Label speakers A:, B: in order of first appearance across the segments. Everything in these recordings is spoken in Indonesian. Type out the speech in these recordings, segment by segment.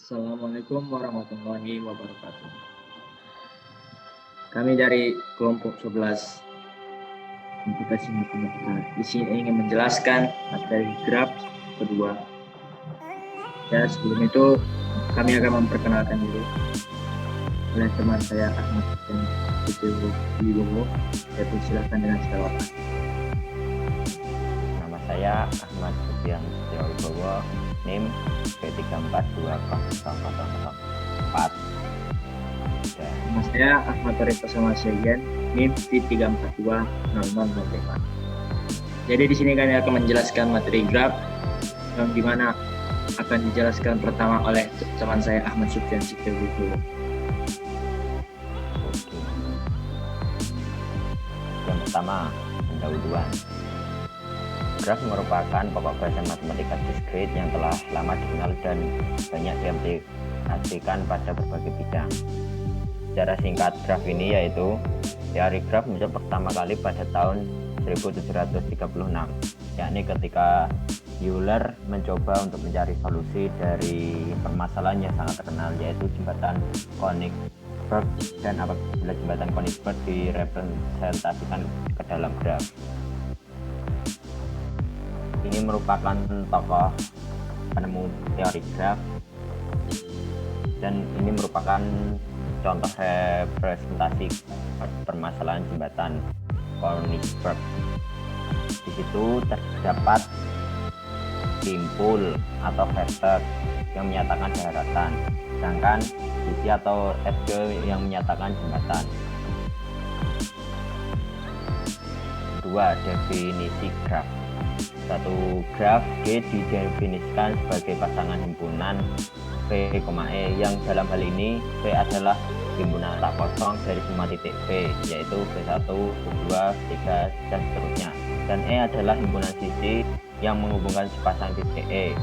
A: Assalamualaikum warahmatullahi wabarakatuh. Kami dari kelompok 11 komputasi matematika di sini ingin menjelaskan materi graf kedua. Ya, sebelum itu kami akan memperkenalkan diri oleh teman saya Ahmad Wibowo. Saya persilahkan dengan segala hormat.
B: Nama saya Ahmad Sufian Wibowo, NIM B3420004.
A: Nama saya Ahmad Torif Pasamasyaian, NIM B3420005. Jadi di sini kami akan menjelaskan materi graf yang dimana akan dijelaskan pertama oleh teman saya Ahmad Sufian Wibowo.
B: Yang pertama, pendahuluan. Graf merupakan pokok bahasa matematika diskrit yang telah lama dikenal dan banyak diaplikasikan pada berbagai bidang. Secara singkat, graf ini yaitu teori graf muncul pertama kali pada tahun 1736, yakni ketika Euler mencoba untuk mencari solusi dari permasalahan yang sangat terkenal, yaitu jembatan Königsberg, dan apabila jembatan Königsberg direpresentasikan ke dalam graf. Ini merupakan tokoh penemu teori graf dan ini merupakan contoh representasi permasalahan jembatan Königsberg. Di situ terdapat simpul atau vektor yang menyatakan daratan, sedangkan sisi atau SG yang menyatakan jembatan. Kedua, definisi graf. Satu graf G didefinisikan sebagai pasangan himpunan P, E yang dalam hal ini P adalah himpunan tak kosong dari semua titik P, yaitu P1, P2, P3, dan seterusnya. Dan E adalah himpunan sisi yang menghubungkan sepasang titik E1,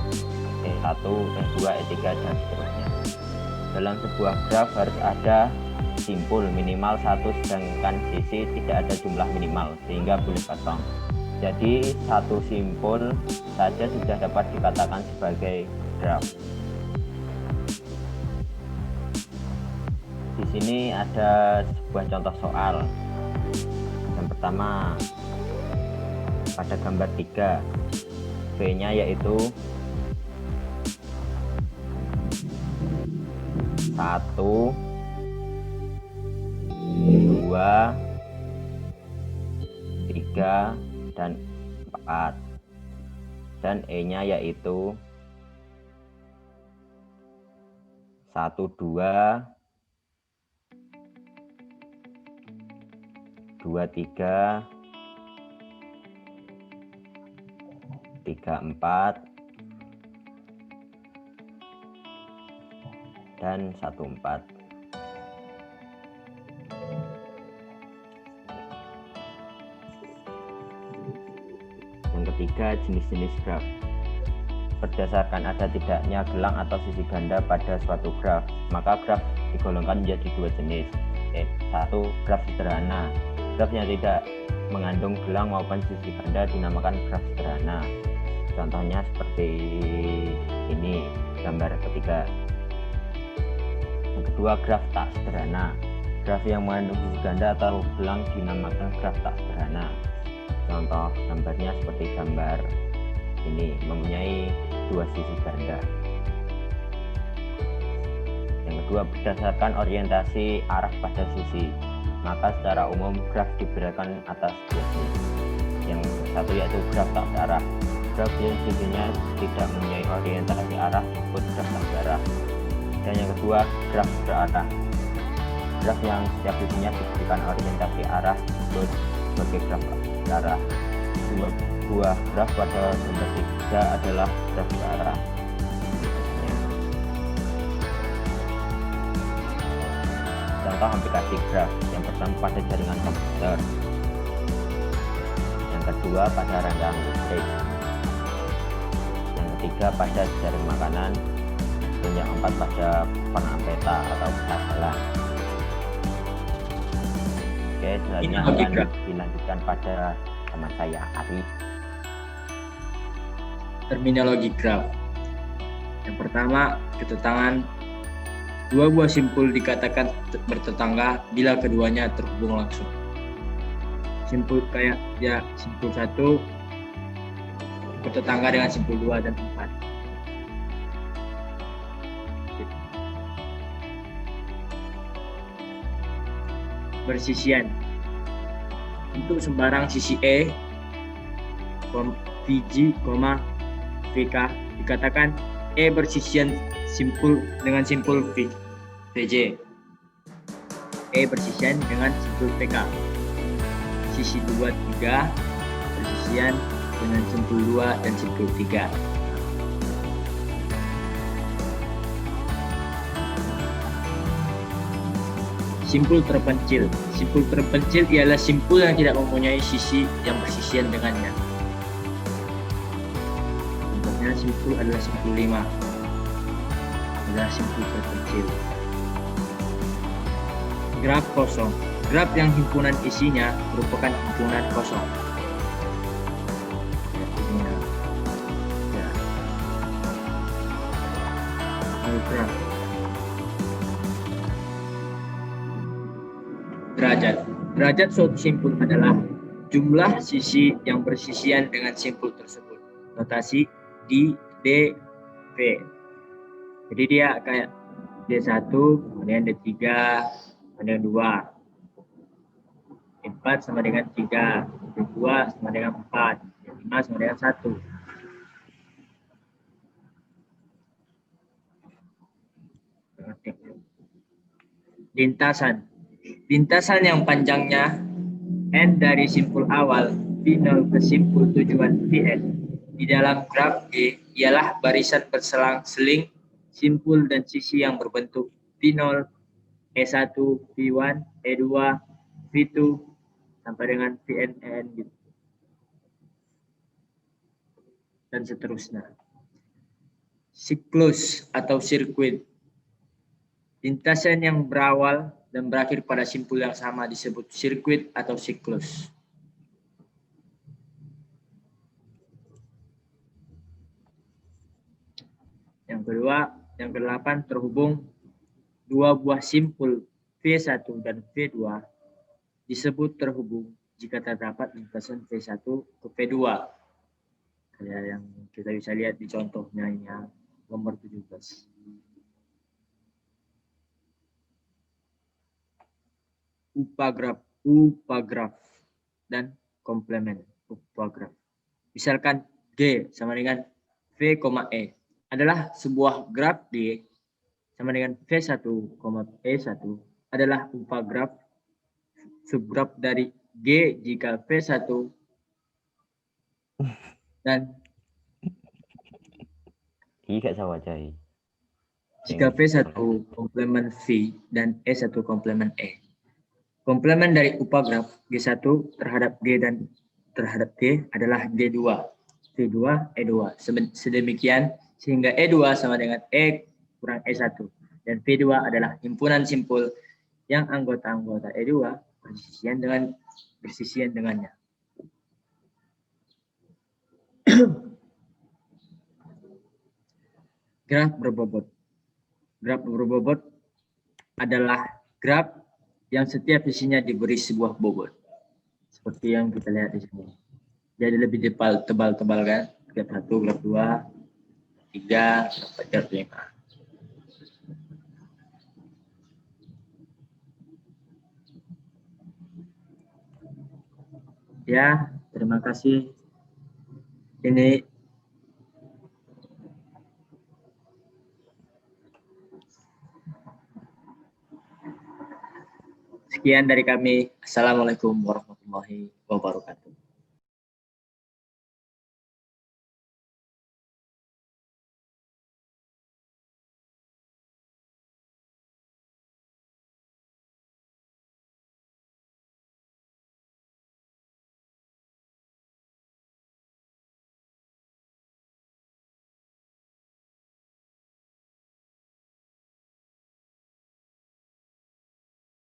B: E2, E3, dan seterusnya. Dalam sebuah graf harus ada simpul minimal 1, sedangkan sisi tidak ada jumlah minimal, sehingga boleh kosong. Jadi satu simpul saja sudah dapat dikatakan sebagai graf. Di sini ada sebuah contoh soal. Yang pertama, pada gambar 3, V-nya yaitu 1, 2, 3, dan 4, dan E-nya yaitu 1, 2, 2, 3, 3, 4, dan 1, 4. Yang ketiga, jenis-jenis graf. Berdasarkan ada tidaknya gelang atau sisi ganda pada suatu graf, maka graf digolongkan menjadi dua jenis. Satu, graf sederhana. Graf yang tidak mengandung gelang maupun sisi ganda dinamakan graf sederhana. Contohnya seperti ini, gambar ketiga. Yang kedua, graf tak sederhana. Graf yang mengandung sisi ganda atau gelang dinamakan graf tak sederhana. Contoh gambarnya seperti gambar ini, mempunyai dua sisi ganda. Yang kedua, berdasarkan orientasi arah pada sisi, maka secara umum graf diberikan atas dua jenis. Yang satu yaitu graf tak searah. Graf yang sisinya tidak mempunyai orientasi arah disebut graf tak searah. Dan yang kedua, graf berarah. Graf yang setiap sisinya diberikan orientasi arah disebut sebagai graf berarah. Dua graf pada gambar 3 adalah graf berarah. Contoh aplikasi graf. Yang pertama pada jaringan komputer, yang kedua pada rangkaian listrik, yang ketiga pada jaring makanan, dan yang keempat pada panah peta atau peta jalan. Oke, selanjutnya akan dilanjutkan pada teman saya Ari.
A: Terminologi graf. Yang pertama, ketetangan dua buah simpul dikatakan bertetangga bila keduanya terhubung langsung. Simpul kayak ya simpul 1 bertetangga dengan simpul 2 dan 4. Bersisian. Untuk sembarang sisi E, VG, VK dikatakan E bersisian simpul dengan simpul VJ. E bersisian dengan simpul VK. Sisi 2, 3 bersisian dengan simpul 2 dan simpul 3. Simpul terpencil. Simpul terpencil ialah simpul yang tidak mempunyai sisi yang bersisian dengannya. Contohnya simpul adalah simpul 5. Adalah simpul terpencil. Graf kosong. Graf yang himpunan isinya merupakan himpunan kosong. Graf. Derajat. Derajat suatu simpul adalah jumlah sisi yang bersisian dengan simpul tersebut. Notasi D, D, V. Jadi dia kayak D1, kemudian D3, kemudian 2. D4 sama dengan 3, D2 sama dengan 4, D5 sama dengan 1. Lintasan. Lintasan yang panjangnya N dari simpul awal V0 ke simpul tujuan Vn di dalam graf G ialah barisan berselang-seling simpul dan sisi yang berbentuk V0, E1, V1, E2, V2 sampai dengan Vn gitu. Dan seterusnya. Siklus atau sirkuit. Lintasan yang berawal dan berakhir pada simpul yang sama disebut sirkuit atau siklus. Yang kedua, yang ke-8 terhubung dua buah simpul V1 dan V2 disebut terhubung jika terdapat lintasan V1 ke V2. Kayak yang kita bisa lihat di contohnya ini ya, nomor 17. Upagraf dan komplement upagraf. Misalkan G sama dengan V, E adalah sebuah graf D sama dengan V1, E1 adalah upagraf subgraf dari G jika V1 dan jika V1 komplement V dan E1 komplement E. Komplement dari upagraf G1 terhadap G dan terhadap G adalah G2, V2, E2. Sedemikian sehingga E2 sama dengan E kurang E1 dan V2 adalah himpunan simpul yang anggota-anggota E2 bersisian dengannya. Graf berbobot. Graf berbobot adalah graf yang setiap sisinya diberi sebuah bobot. Seperti yang kita lihat di sini. Jadi lebih tebal-tebal kan? Graf 1, graf 2, 3, sampai graf 5. Ya, terima kasih. Ini sekian dari kami. Assalamualaikum warahmatullahi wabarakatuh.